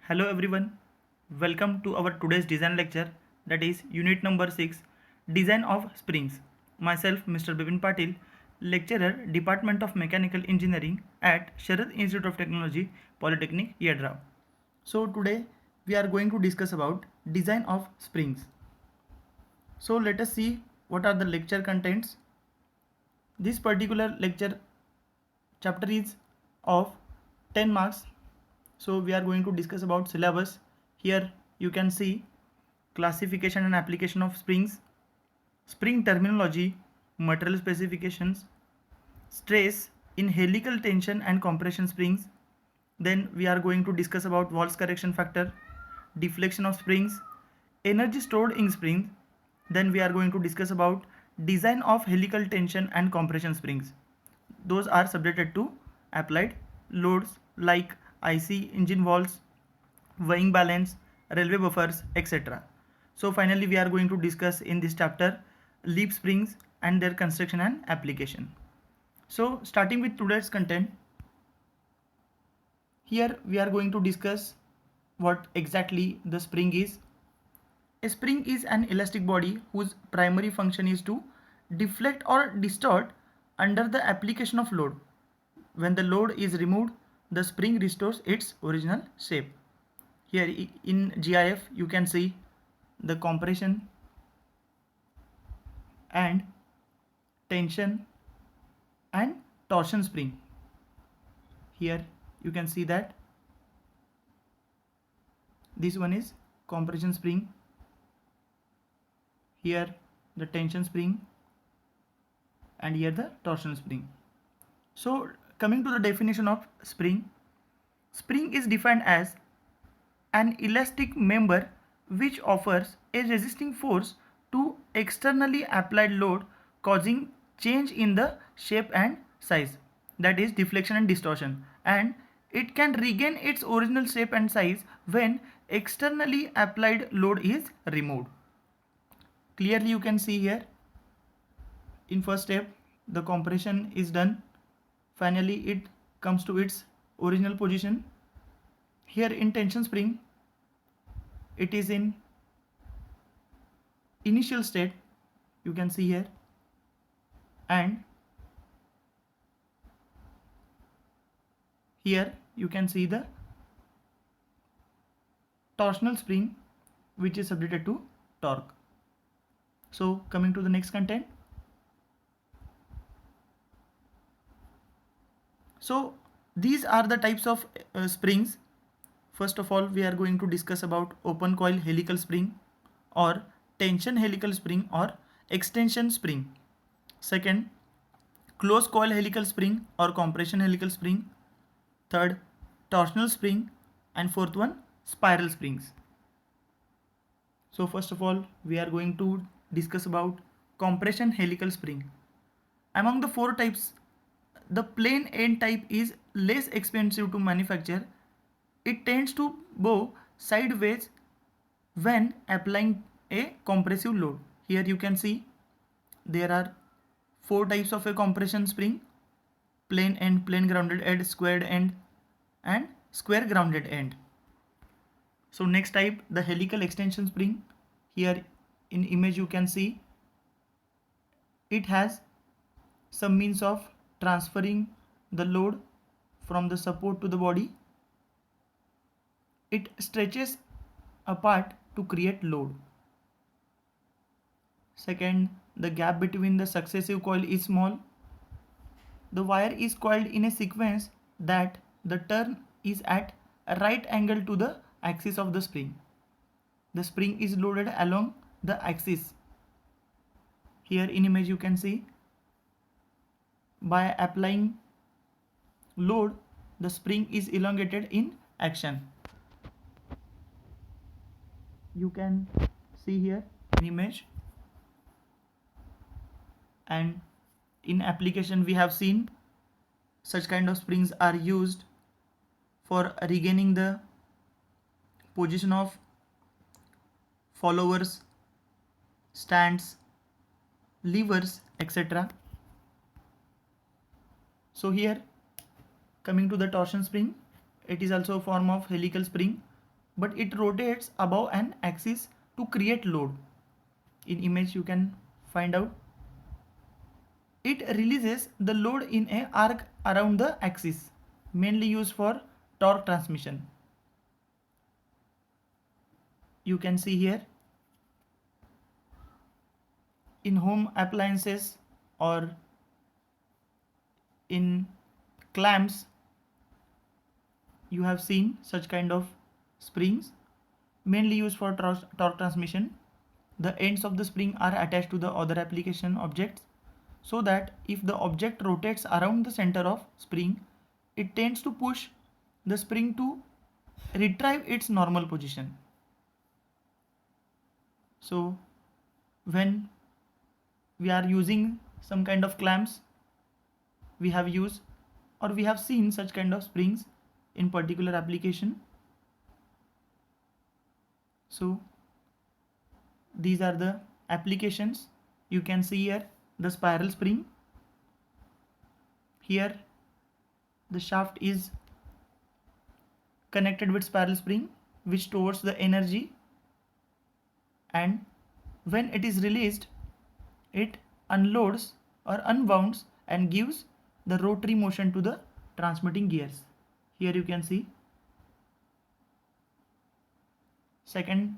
Hello everyone, welcome to our today's design lecture, that is unit number 6, Design of Springs. Myself Mr. Bipin Patil, lecturer, Department of Mechanical Engineering at Sharad Institute of Technology, Polytechnic, Yadra. So today we are going to discuss about design of springs. So let us see what are the lecture contents. This particular lecture chapter is of 10 marks. So we are going to discuss about syllabus. Here you can see classification and application of springs, spring terminology, material specifications, stress in helical tension and compression springs. Then we are going to discuss about Wahl's correction factor, deflection of springs, energy stored in springs. Then we are going to discuss about design of helical tension and compression springs. Those are subjected to applied loads like IC engine walls, weighing balance, railway buffers, etc. So finally we are going to discuss in this chapter leaf springs and their construction and application. So starting with today's content, here we are going to discuss what exactly the spring is. A spring is an elastic body whose primary function is to deflect or distort under the application of load. When the load is removed, the spring restores its original shape. Here in GIF you can see the compression and tension and torsion spring. Here you can see that this one is compression spring, here the tension spring, and here the torsion spring. So coming to the definition of spring, spring is defined as an elastic member which offers a resisting force to externally applied load causing change in the shape and size, that is deflection and distortion, and it can regain its original shape and size when externally applied load is removed. Clearly you can see here in first step the compression is done, finally it comes to its original position. Here in tension spring it is in initial state, you can see here, and here you can see the torsional spring which is subjected to torque. So coming to the next content. So these are the types of springs. First of all, we are going to discuss about open coil helical spring or tension helical spring or extension spring. Second, closed coil helical spring or compression helical spring. Third, torsional spring, and fourth one, spiral springs. So first of all, we are going to discuss about compression helical spring. Among the four types, the plain end type is less expensive to manufacture. It tends to bow sideways when applying a compressive load. Here you can see there are four types of a compression spring: plain end, plain grounded end, squared end, and square grounded end. So next type, the helical extension spring. Here in image you can see it has some means of transferring the load from the support to the body. It stretches apart to create load. Second, the gap between the successive coil is small. The wire is coiled in a sequence that the turn is at a right angle to the axis of the spring. The spring is loaded along the axis. Here in image you can see by applying load the spring is elongated in action. You can see here in image, and in application we have seen such kind of springs are used for regaining the position of followers, stands, levers, etc. So here coming to the torsion spring, it is also a form of helical spring but it rotates above an axis to create load. In image you can find out. It releases the load in a arc around the axis, mainly used for torque transmission. You can see here in home appliances or in clamps you have seen such kind of springs, mainly used for torque transmission. The ends of the spring are attached to the other application objects, so that if the object rotates around the center of spring, it tends to push the spring to retrieve its normal position. So when we are using some kind of clamps, we have used or we have seen such kind of springs in particular application. So these are the applications. You can see here the spiral spring. Here the shaft is connected with spiral spring, which stores the energy, and when it is released, it unloads or unwounds and gives the rotary motion to the transmitting gears. Here you can see. Second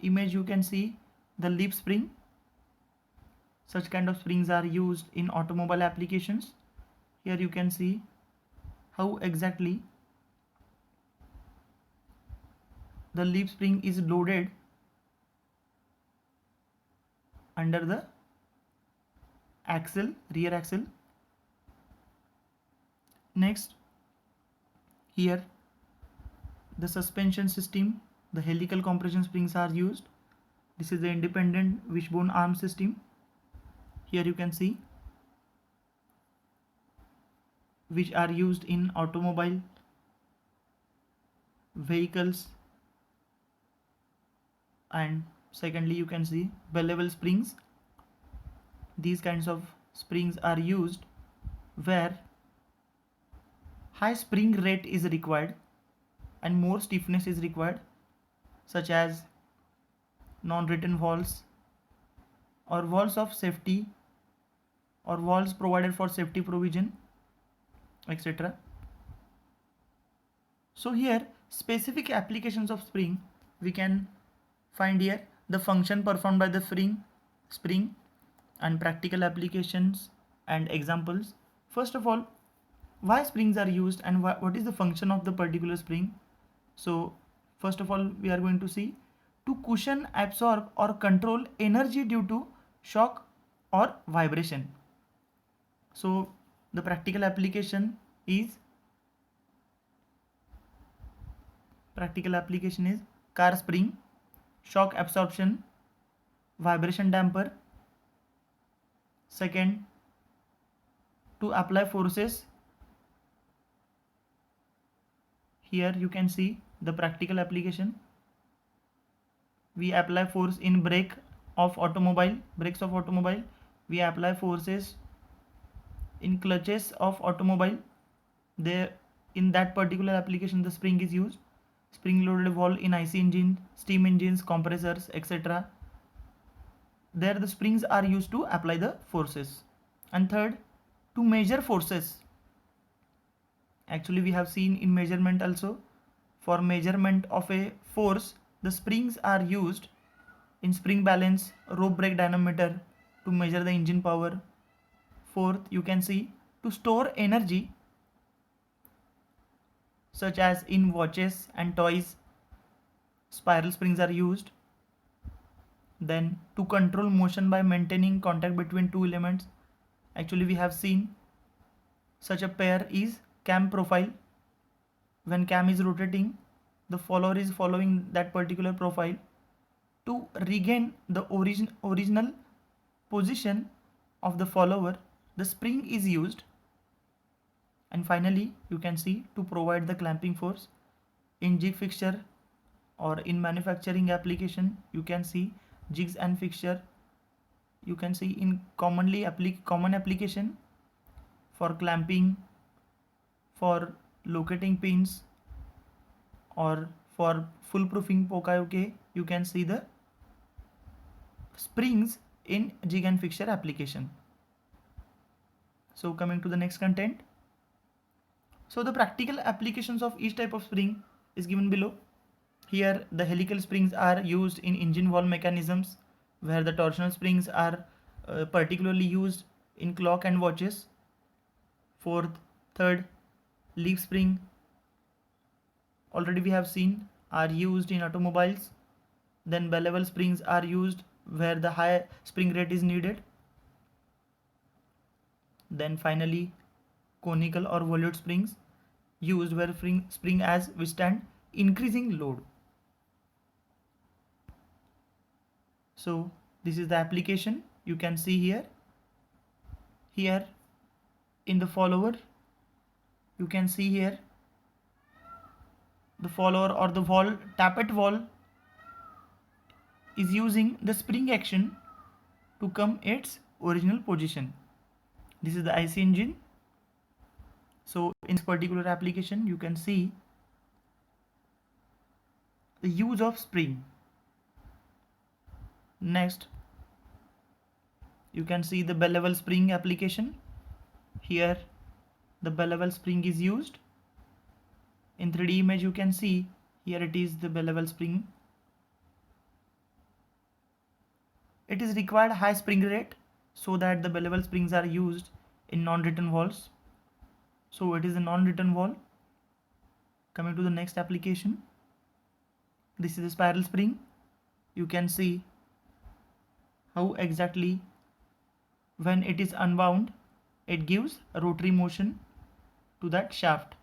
image, you can see the leaf spring. Such kind of springs are used in automobile applications. Here you can see how exactly the leaf spring is loaded under the axle, rear axle. Next, here the suspension system, the helical compression springs are used. This is the independent wishbone arm system. Here you can see, which are used in automobile vehicles. And secondly, you can see bevel springs. These kinds of springs are used where high spring rate is required and more stiffness is required, such as non-written valves or valves of safety or valves provided for safety provision, etc. So here specific applications of spring we can find here, the function performed by the spring and practical applications and examples. First of all, why springs are used and what is the function of the particular spring. So first of all, we are going to see to cushion, absorb or control energy due to shock or vibration. So the practical application is car spring, shock absorption, vibration damper. Second, to apply forces. Here you can see the practical application. We apply force in brakes of automobile. We apply forces in clutches of automobile. There, in that particular application, the spring is used. Spring loaded valve in IC engine, steam engines, compressors, etc. There the springs are used to apply the forces. And third, to measure forces. Actually we have seen in measurement also. For measurement of a force, the springs are used in spring balance, rope brake dynamometer to measure the engine power. Fourth, you can see to store energy, such as in watches and toys, spiral springs are used. Then to control motion by maintaining contact between two elements. Actually we have seen such a pair is cam profile. When cam is rotating, the follower is following that particular profile. To regain the original position of the follower, the spring is used. And finally, you can see to provide the clamping force in jig fixture or in manufacturing application, you can see jigs and fixture. You can see in common application for clamping, for locating pins, or for foolproofing Poka, you can see the springs in jig and fixture application. So coming to the next content. So the practical applications of each type of spring is given below. Here the helical springs are used in engine valve mechanisms, where the torsional springs are particularly used in clock and watches. Fourth, third, leaf spring, already we have seen, are used in automobiles. Then bell springs are used where the high spring rate is needed. Then finally, conical or volute springs used where spring as withstand increasing load. So this is the application you can see here. Here in the follower, you can see here the follower or the valve, tappet valve is using the spring action to come its original position. This is the IC engine. So in this particular application, you can see the use of spring. Next, you can see the bell level spring application. Here the bell level spring is used. In 3D image you can see here it is the bell level spring. It is required high spring rate so that the bell level springs are used in non-return valves. So it is a non-return valve. Coming to the next application, this is a spiral spring. You can see how exactly when it is unwound it gives a rotary motion to that shaft.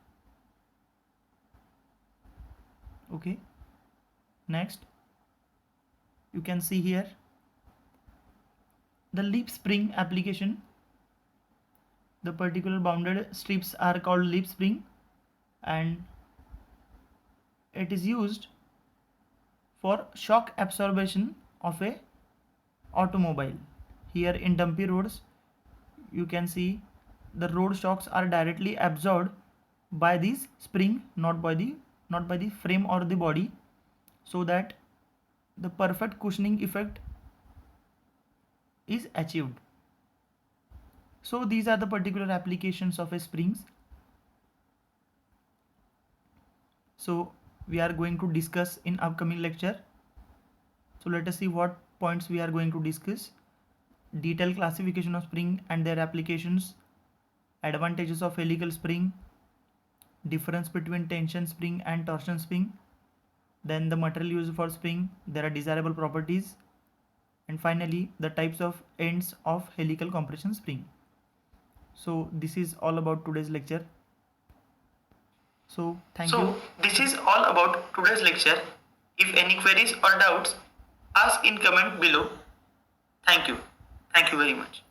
Okay, next you can see here the leaf spring application. The particular bounded strips are called leaf spring and it is used for shock absorption of a automobile. Here in dumpy roads you can see the road shocks are directly absorbed by this spring, not by the frame or the body, so that the perfect cushioning effect is achieved. So these are the particular applications of a springs. So we are going to discuss in upcoming lecture. So let us see what points we are going to discuss. Detailed classification of spring and their applications, advantages of helical spring, difference between tension spring and torsion spring, then the material used for spring, there are desirable properties, and finally the types of ends of helical compression spring. So this is all about today's lecture. So thank you. So this is all about today's lecture. If any queries or doubts, ask in comment below. Thank you. Thank you very much.